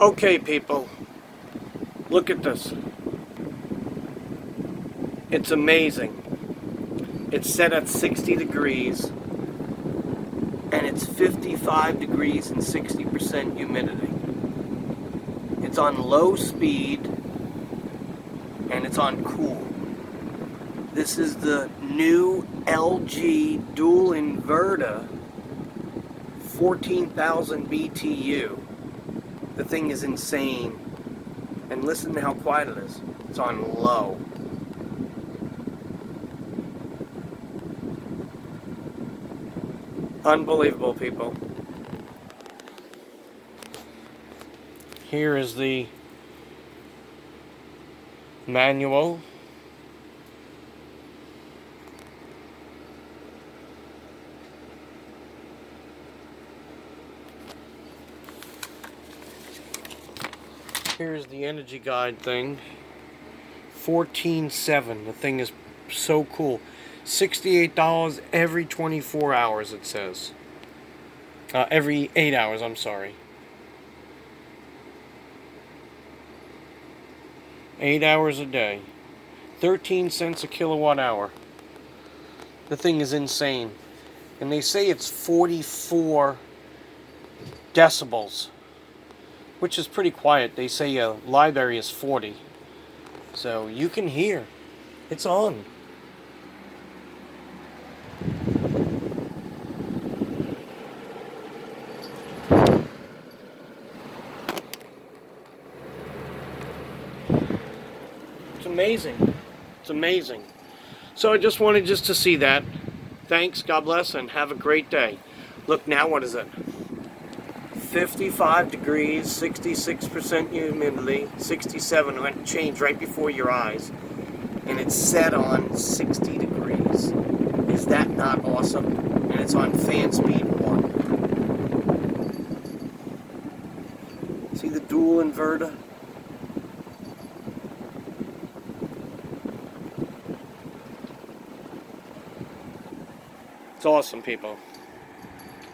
Okay, people, look at this. It's amazing. It's set at 60 degrees and it's 55 degrees and 60% humidity. It's on low speed and it's on cool. This is the new LG dual inverter, 14,000 BTU. The thing is insane. And listen to how quiet it is. It's on low. Unbelievable, people. Here is the manual. Here's the energy guide thing. 14.7. The thing is so cool. $68 every 24 hours, it says. Every 8 hours, I'm sorry. 8 hours a day. 13 cents a kilowatt hour. The thing is insane. And they say it's 44 decibels, which is pretty quiet. They say a library is 40. So you can hear. It's on. It's amazing. It's amazing. So I just wanted to see that. Thanks, God bless, and have a great day. Look now, what is it? 55 degrees, 66% humidity, 67. It went change right before your eyes. And it's set on 60 degrees. Is that not awesome? And it's on fan speed 1. See the dual inverter? It's awesome, people.